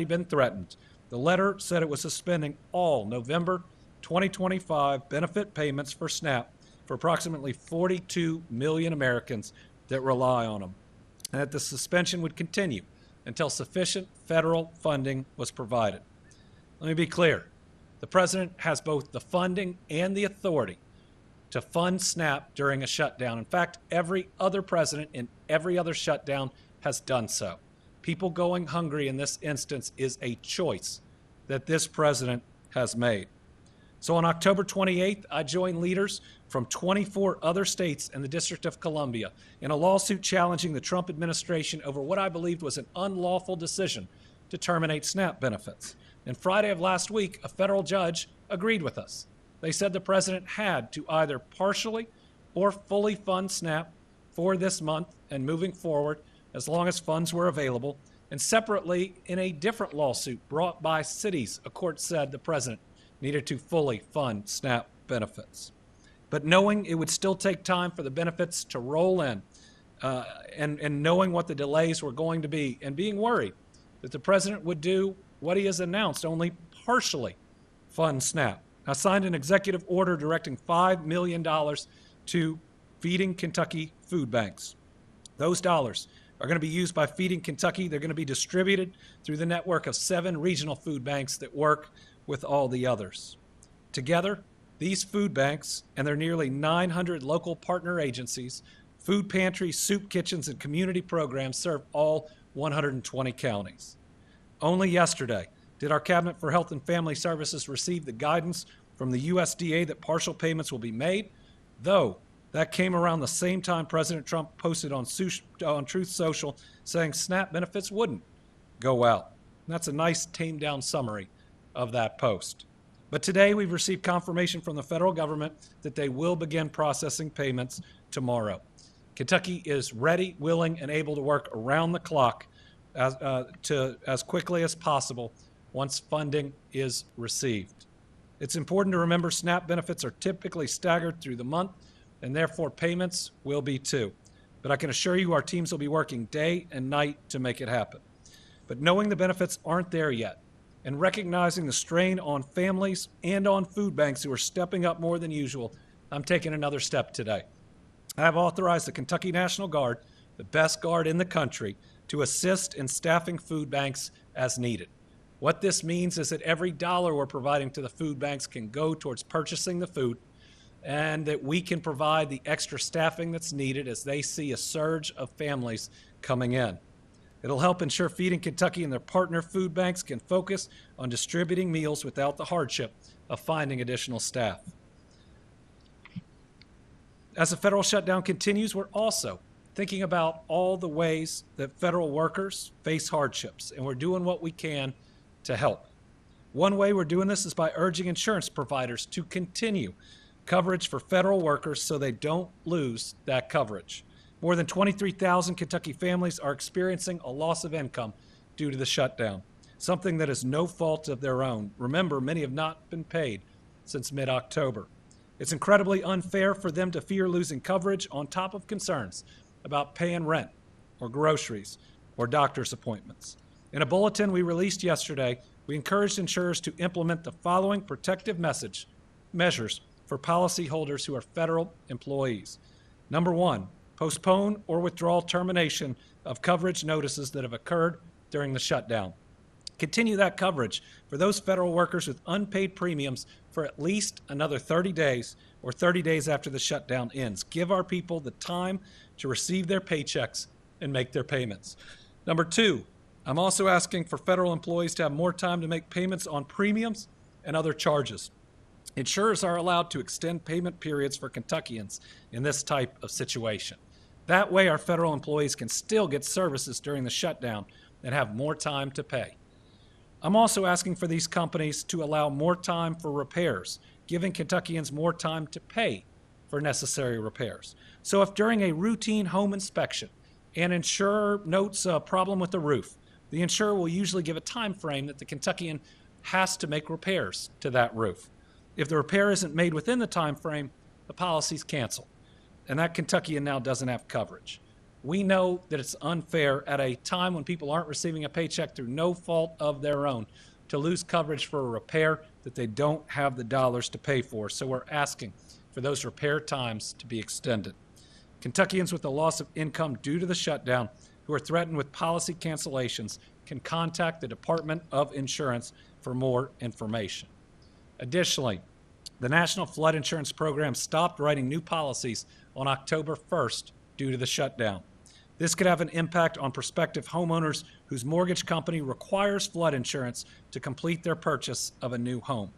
been threatened. The letter said it was suspending all November 2025 benefit payments for SNAP for approximately 42 million Americans that rely on them, and that the suspension would continue until sufficient federal funding was provided. Let me be clear. The president has both the funding and the authority to fund SNAP during a shutdown. In fact, every other president in every other shutdown has done so. People going hungry in this instance is a choice that this president has made. So on October 28th, I joined leaders from 24 other states and the District of Columbia in a lawsuit challenging the Trump administration over what I believed was an unlawful decision to terminate SNAP benefits. And Friday of last week, a federal judge agreed with us. They said the president had to either partially or fully fund SNAP for this month and moving forward as long as funds were available. And separately, in a different lawsuit brought by cities, a court said the president needed to fully fund SNAP benefits. But knowing it would still take time for the benefits to roll in, and knowing what the delays were going to be, and being worried that the president would do what he has announced, only partially fund SNAP. I signed an executive order directing $5 million to Feeding Kentucky food banks. Those dollars are going to be used by Feeding Kentucky. They're going to be distributed through the network of 7 regional food banks that work with all the others. Together, these food banks and their nearly 900 local partner agencies, food pantries, soup kitchens, and community programs serve all 120 counties. Only yesterday did our Cabinet for Health and Family Services receive the guidance from the USDA that partial payments will be made, though that came around the same time President Trump posted on Truth Social saying SNAP benefits wouldn't go out. And that's a nice tamed down summary of that post. But today we've received confirmation from the federal government that they will begin processing payments tomorrow. Kentucky is ready, willing, and able to work around the clock as quickly as possible once funding is received. It's important to remember SNAP benefits are typically staggered through the month, and therefore payments will be too. But I can assure you our teams will be working day and night to make it happen. But knowing the benefits aren't there yet, and recognizing the strain on families and on food banks who are stepping up more than usual, I'm taking another step today. I have authorized the Kentucky National Guard, the best guard in the country, to assist in staffing food banks as needed. What this means is that every dollar we're providing to the food banks can go towards purchasing the food, and that we can provide the extra staffing that's needed as they see a surge of families coming in. It'll help ensure Feeding Kentucky and their partner food banks can focus on distributing meals without the hardship of finding additional staff. As the federal shutdown continues, we're also thinking about all the ways that federal workers face hardships, and we're doing what we can to help. One way we're doing this is by urging insurance providers to continue coverage for federal workers so they don't lose that coverage. More than 23,000 Kentucky families are experiencing a loss of income due to the shutdown, something that is no fault of their own. Remember, many have not been paid since mid-October. It's incredibly unfair for them to fear losing coverage on top of concerns about paying rent or groceries or doctor's appointments. In a bulletin we released yesterday, we encouraged insurers to implement the following protective measures for policyholders who are federal employees. Number 1, postpone or withdraw termination of coverage notices that have occurred during the shutdown. Continue that coverage for those federal workers with unpaid premiums for at least another 30 days or 30 days after the shutdown ends. Give our people the time to receive their paychecks and make their payments. Number 2, I'm also asking for federal employees to have more time to make payments on premiums and other charges. Insurers are allowed to extend payment periods for Kentuckians in this type of situation. That way, our federal employees can still get services during the shutdown and have more time to pay. I'm also asking for these companies to allow more time for repairs, giving Kentuckians more time to pay for necessary repairs. So if during a routine home inspection an insurer notes a problem with the roof, the insurer will usually give a time frame that the Kentuckian has to make repairs to that roof. If the repair isn't made within the time frame, the policy's canceled, and that Kentuckian now doesn't have coverage. We know that it's unfair at a time when people aren't receiving a paycheck through no fault of their own to lose coverage for a repair that they don't have the dollars to pay for. So we're asking for those repair times to be extended. Kentuckians with the loss of income due to the shutdown who are threatened with policy cancellations can contact the Department of Insurance for more information. Additionally, the National Flood Insurance Program stopped writing new policies on October 1st due to the shutdown. This could have an impact on prospective homeowners whose mortgage company requires flood insurance to complete their purchase of a new home.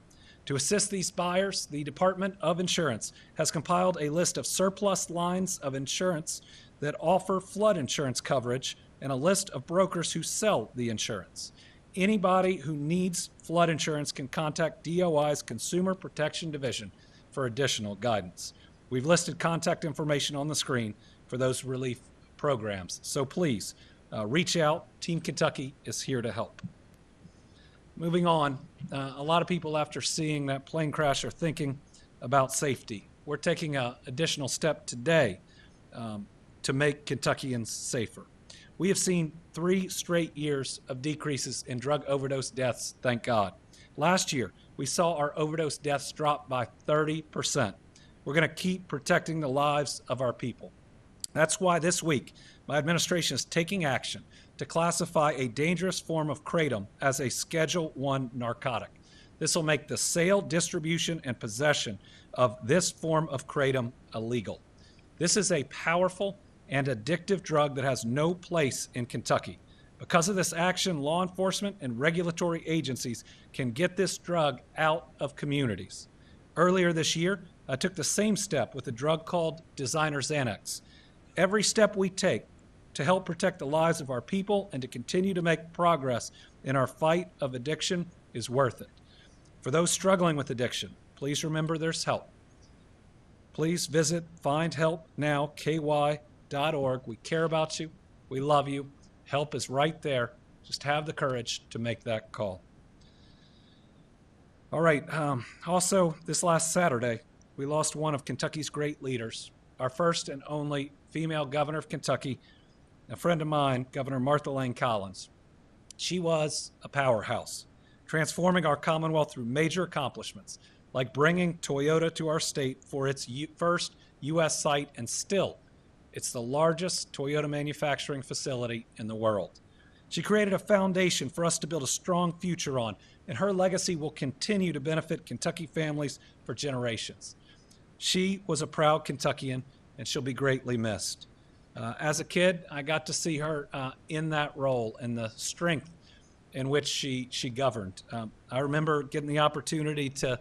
To assist these buyers, the Department of Insurance has compiled a list of surplus lines of insurance that offer flood insurance coverage and a list of brokers who sell the insurance. Anybody who needs flood insurance can contact DOI's Consumer Protection Division for additional guidance. We've listed contact information on the screen for those relief programs. So please reach out. Team Kentucky is here to help. Moving on, a lot of people after seeing that plane crash are thinking about safety. We're taking an additional step today to make Kentuckians safer. We have seen 3 straight years of decreases in drug overdose deaths, thank God. Last year, we saw our overdose deaths drop by 30%. We're going to keep protecting the lives of our people. That's why this week, my administration is taking action to classify a dangerous form of kratom as a Schedule I narcotic. This will make the sale, distribution, and possession of this form of kratom illegal. This is a powerful and addictive drug that has no place in Kentucky. Because of this action, law enforcement and regulatory agencies can get this drug out of communities. Earlier this year, I took the same step with a drug called Designer Xanax. Every step we take to help protect the lives of our people and to continue to make progress in our fight of addiction is worth it. For those struggling with addiction, please remember there's help. Please visit findhelpnowky.org. We care about you. We love you. Help is right there. Just have the courage to make that call. All right. Also, this last Saturday, we lost one of Kentucky's great leaders, our first and only female governor of Kentucky, a friend of mine, Governor Martha Lane Collins. She was a powerhouse, transforming our Commonwealth through major accomplishments, like bringing Toyota to our state for its first U.S. site, and still, it's the largest Toyota manufacturing facility in the world. She created a foundation for us to build a strong future on, and her legacy will continue to benefit Kentucky families for generations. She was a proud Kentuckian, and she'll be greatly missed. As a kid, I got to see her in that role and the strength in which she governed. I remember getting the opportunity to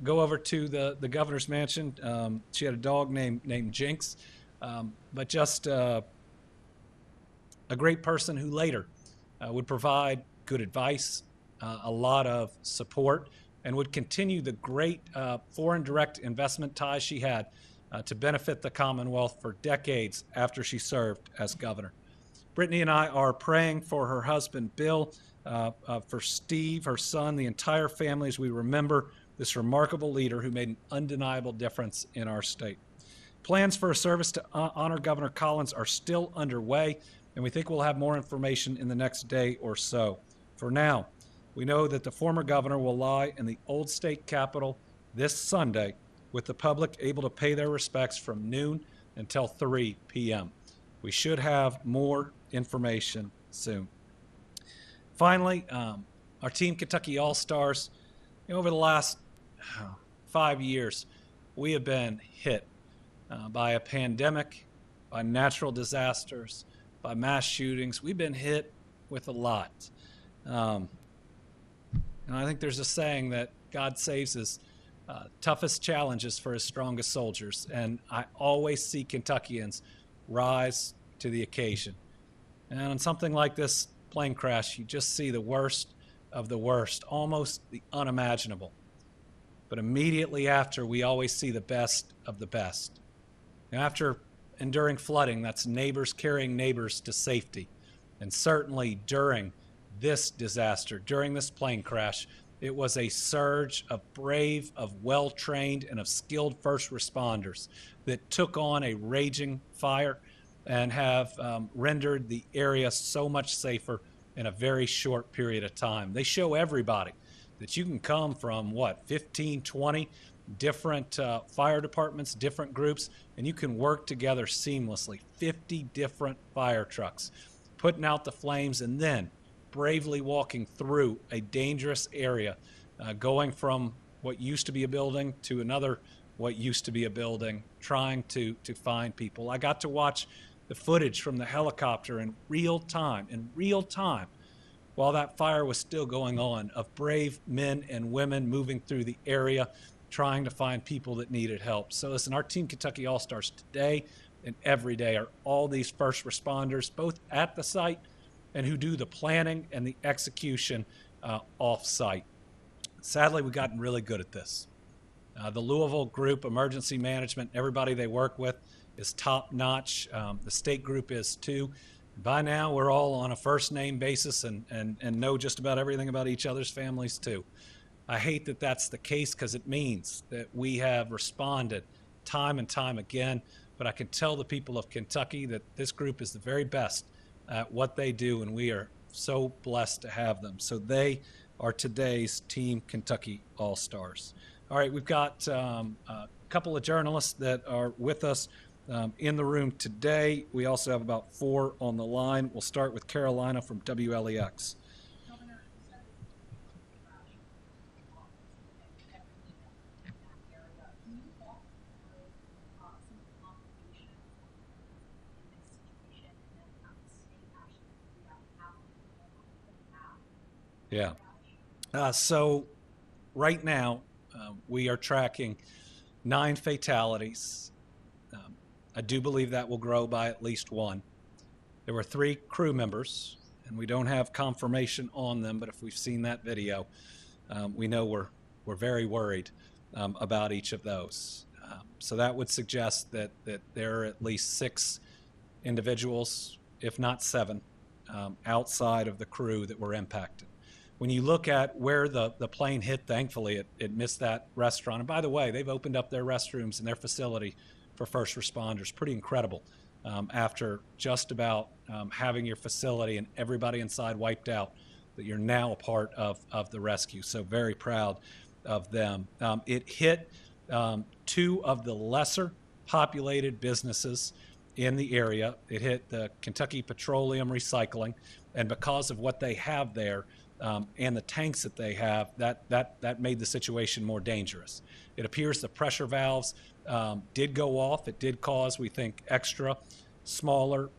go over to the governor's mansion. She had a dog named Jinx, but just a great person who later would provide good advice, a lot of support, and would continue the great foreign direct investment ties she had to benefit the Commonwealth for decades after she served as governor. Brittany and I are praying for her husband, Bill, for Steve, her son, the entire family, as we remember this remarkable leader who made an undeniable difference in our state. Plans for a service to honor Governor Collins are still underway, and we think we'll have more information in the next day or so. For now, we know that the former governor will lie in the old state capitol this Sunday, with the public able to pay their respects from noon until 3 p.m. We should have more information soon. Finally, our Team Kentucky All-Stars, over the last 5 years, we have been hit by a pandemic, by natural disasters, by mass shootings. We've been hit with a lot. And I think there's a saying that God saves his toughest challenges for his strongest soldiers. And I always see Kentuckians rise to the occasion. And on something like this plane crash, you just see the worst of the worst, almost the unimaginable. But immediately after, we always see the best of the best. And after enduring flooding, that's neighbors carrying neighbors to safety. And certainly during this disaster, during this plane crash, it was a surge of brave, of well-trained, and of skilled first responders that took on a raging fire and have rendered the area so much safer in a very short period of time. They show everybody that you can come from, 15, 20 different fire departments, different groups, and you can work together seamlessly. 50 different fire trucks putting out the flames and then bravely walking through a dangerous area, going from what used to be a building to another what used to be a building, trying to find people. I got to watch the footage from the helicopter in real time, while that fire was still going on, of brave men and women moving through the area, trying to find people that needed help. So listen, our Team Kentucky All-Stars today and every day are all these first responders, both at the site and who do the planning and the execution off-site. Sadly, we've gotten really good at this. The Louisville group, emergency management, everybody they work with is top notch. The state group is too. By now, we're all on a first name basis and know just about everything about each other's families too. I hate that that's the case because it means that we have responded time and time again, but I can tell the people of Kentucky that this group is the very best at what they do, and we are so blessed to have them. So they are today's Team Kentucky All-Stars. All right, we've got a couple of journalists that are with us in the room today. We also have about 4 on the line. We'll start with Carolina from WLEX. Yeah. So right now, we are tracking 9 fatalities. I do believe that will grow by at least 1. There were 3 crew members, and we don't have confirmation on them, but if we've seen that video, we know we're very worried about each of those. So that would suggest that there are at least 6 individuals, if not 7, outside of the crew that were impacted. When you look at where the plane hit, thankfully it missed that restaurant. And by the way, they've opened up their restrooms in their facility for first responders. Pretty incredible. After just about having your facility and everybody inside wiped out, that you're now a part of the rescue. So very proud of them. It hit 2 of the lesser populated businesses in the area. It hit the Kentucky Petroleum Recycling, and because of what they have there, and the tanks that they have, that made the situation more dangerous. It appears the pressure valves did go off. It did cause, we think, extra smaller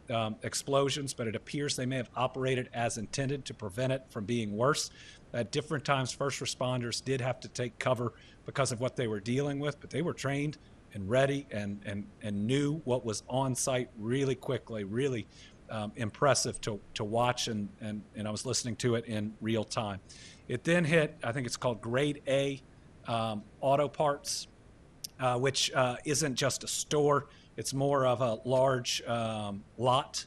explosions, but it appears they may have operated as intended to prevent it from being worse. At different times, first responders did have to take cover because of what they were dealing with, but they were trained and ready and knew what was on site really quickly, really impressive to watch, and I was listening to it in real time. It then hit, I think it's called Grade A Auto Parts, which isn't just a store. It's more of a large lot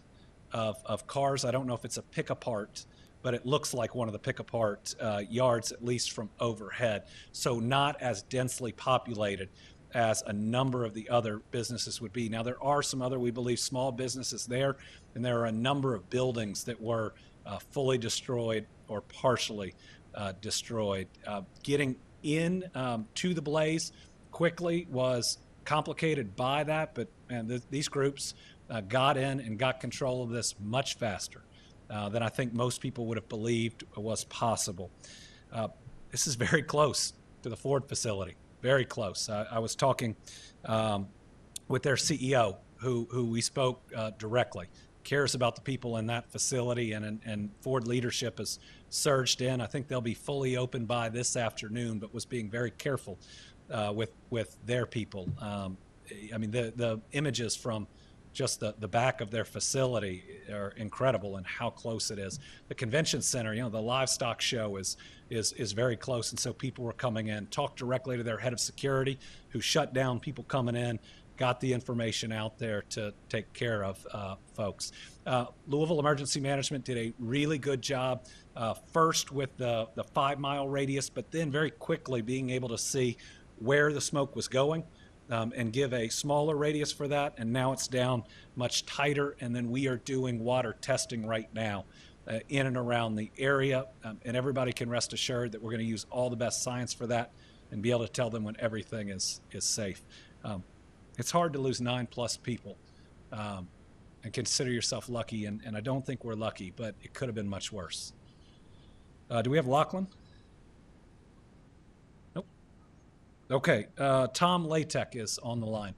of cars. I don't know if it's a pick-apart, but it looks like one of the pick-apart yards, at least from overhead. So not as densely populated as a number of the other businesses would be. Now, there are some other, we believe, small businesses there, and there are a number of buildings that were fully destroyed or partially destroyed. Getting in to the blaze quickly was complicated by that, but these groups got in and got control of this much faster than I think most people would have believed was possible. This is very close to the Ford facility. Very close. I was talking with their CEO, who we spoke directly, cares about the people in that facility, and Ford leadership has surged in. I think they'll be fully open by this afternoon, but was being very careful with their people. I mean, the images from just the back of their facility are incredible, and how close it is. The convention center, the livestock show is very close, and so people were coming in. Talked directly to their head of security, who shut down people coming in, got the information out there to take care of folks. Louisville Emergency Management did a really good job, first with the 5-mile radius, but then very quickly being able to see where the smoke was going, and give a smaller radius for that. And now it's down much tighter. And then we are doing water testing right now in and around the area. And everybody can rest assured that we're going to use all the best science for that and be able to tell them when everything is safe. It's hard to lose 9+ people and consider yourself lucky. And I don't think we're lucky, but it could have been much worse. Do we have Lachlan? Nope. Okay. Tom Latek is on the line.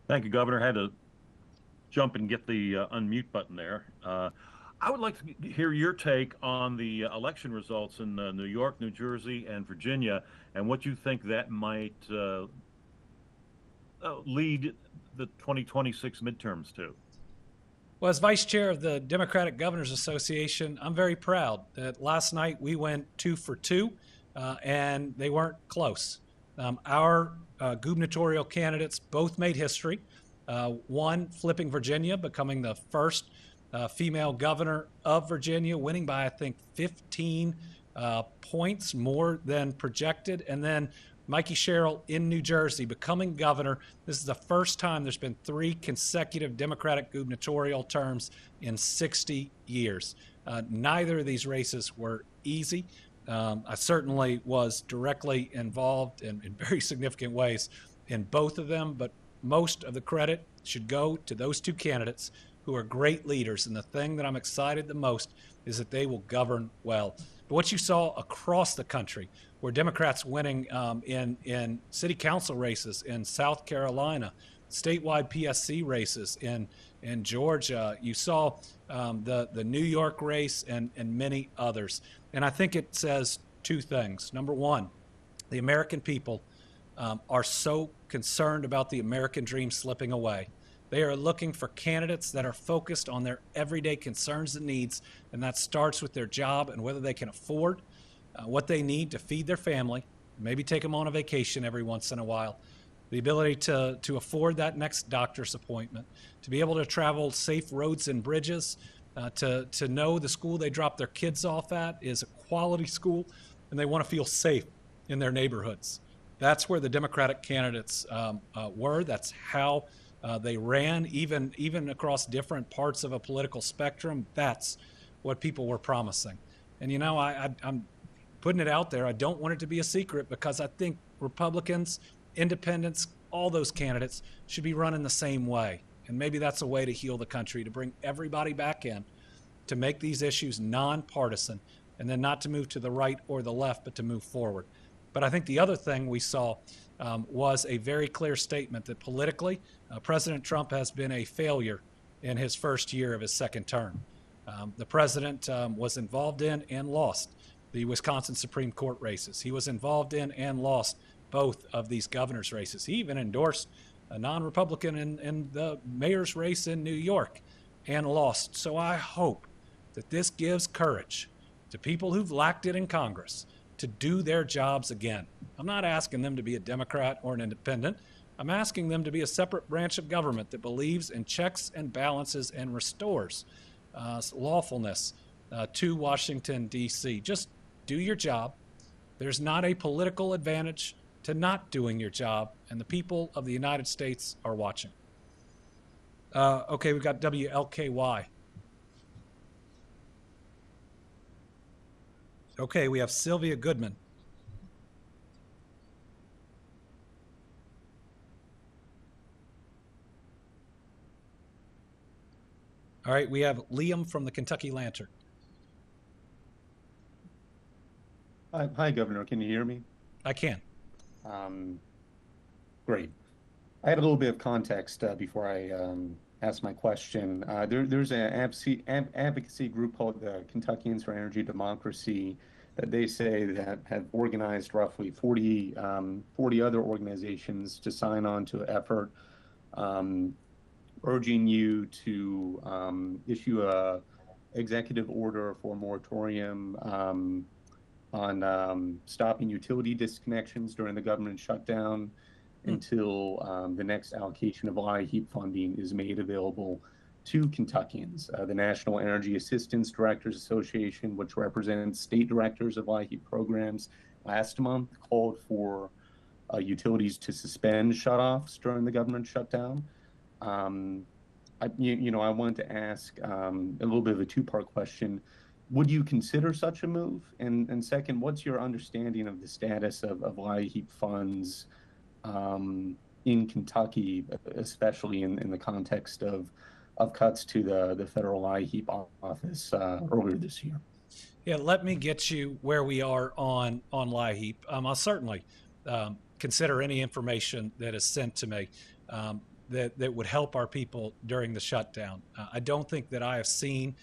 Thank you, Governor. Had to jump and get the unmute button there. I would like to hear your take on the election results in New York, New Jersey, and Virginia, and what you think that might lead the 2026 midterms to. Well, as vice chair of the Democratic Governors Association, I'm very proud that last night we went 2 for 2, and they weren't close. Our gubernatorial candidates both made history. One flipping Virginia, becoming the first female governor of Virginia, winning by, I think, 15 points more than projected. And then Mikey Sherrill in New Jersey becoming governor. This is the first time there's been 3 consecutive Democratic gubernatorial terms in 60 years. Neither of these races were easy. I certainly was directly involved in very significant ways in both of them, but most of the credit should go to those 2 candidates who are great leaders. And the thing that I'm excited the most is that they will govern well. But what you saw across the country were Democrats winning in city council races in South Carolina, statewide PSC races in Georgia. You saw the New York race and many others. And I think it says 2 things. Number one, the American people are so concerned about the American dream slipping away. They are looking for candidates that are focused on their everyday concerns and needs, and that starts with their job and whether they can afford what they need to feed their family, maybe take them on a vacation every once in a while, the ability to afford that next doctor's appointment, to be able to travel safe roads and bridges, to know the school they drop their kids off at is a quality school, and they want to feel safe in their neighborhoods. That's where the Democratic candidates were. That's how they ran, even across different parts of a political spectrum. That's what people were promising. And, you know, I'm putting it out there. I don't want it to be a secret because I think Republicans, independents, all those candidates should be running the same way. And maybe that's a way to heal the country, to bring everybody back in, to make these issues nonpartisan, and then not to move to the right or the left, but to move forward. But I think the other thing we saw was a very clear statement that politically, President Trump has been a failure in his first year of his second term. The president was involved in and lost the Wisconsin Supreme Court races. He was involved in and lost both of these governor's races. He even endorsed a non-Republican in the mayor's race in New York and lost. So I hope that this gives courage to people who've lacked it in Congress to do their jobs again. I'm not asking them to be a Democrat or an independent. I'm asking them to be a separate branch of government that believes in checks and balances and restores lawfulness to Washington, D.C. Just do your job. There's not a political advantage to not doing your job, and the people of the United States are watching. Okay, we've got WLKY. Okay, we have Sylvia Goodman. All right, we have Liam from the Kentucky Lantern. Hi, Governor. Can you hear me? I can. Great. I had a little bit of context before I ask my question. There's an advocacy group called the Kentuckians for Energy Democracy that they say that have organized roughly 40 other organizations to sign on to an effort urging you to issue a executive order for a moratorium on stopping utility disconnections during the government shutdown until the next allocation of LIHEAP funding is made available two Kentuckians. The National Energy Assistance Directors Association, which represents state directors of LIHEAP programs, last month called for utilities to suspend shutoffs during the government shutdown. I wanted to ask a little bit of a two-part question. Would you consider such a move? And second, what's your understanding of the status of LIHEAP funds in Kentucky, especially in the context of cuts to the federal LIHEAP office earlier this year? Yeah, let me get you where we are on LIHEAP. I'll certainly consider any information that is sent to me that would help our people during the shutdown. I don't think that I have seen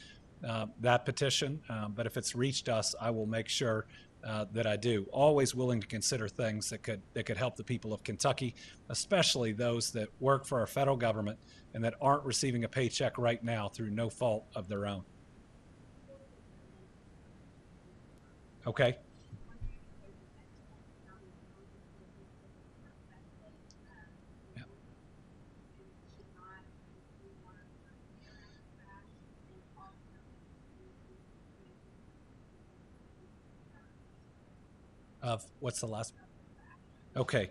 that petition, but if it's reached us, I will make sure that I do. Always willing to consider things that could help the people of Kentucky, especially those that work for our federal government and that aren't receiving a paycheck right now through no fault of their own. Okay. Of what's the last? Okay.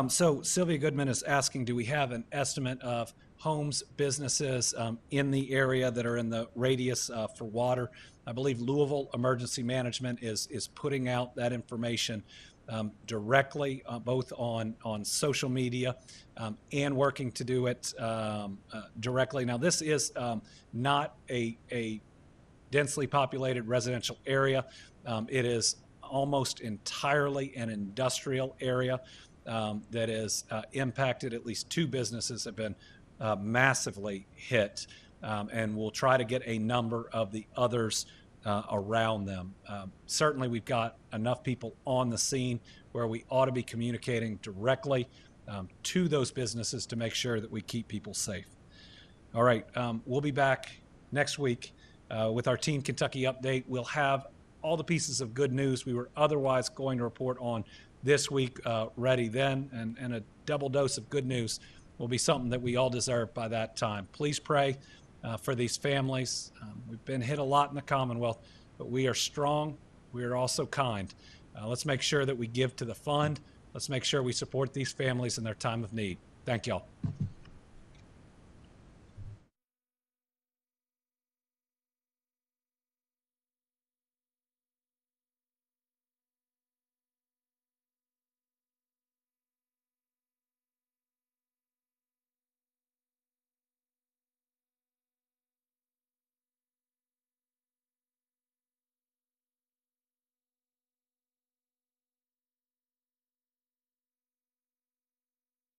So Sylvia Goodman is asking, do we have an estimate of homes, businesses in the area that are in the radius for water? I believe Louisville Emergency Management is putting out that information directly, both on social media and working to do it directly. Now, this is not a densely populated residential area. It is almost entirely an industrial area that is impacted. At least two businesses have been massively hit, and we'll try to get a number of the others around them. Certainly, we've got enough people on the scene where we ought to be communicating directly to those businesses to make sure that we keep people safe. All right, we'll be back next week with our Team Kentucky update. We'll have all the pieces of good news we were otherwise going to report on this week ready then, and a double dose of good news will be something that we all deserve by that time. Please pray for these families. We've been hit a lot in the Commonwealth, but we are strong. We are also kind. Let's make sure that we give to the fund. Let's make sure we support these families in their time of need. Thank y'all.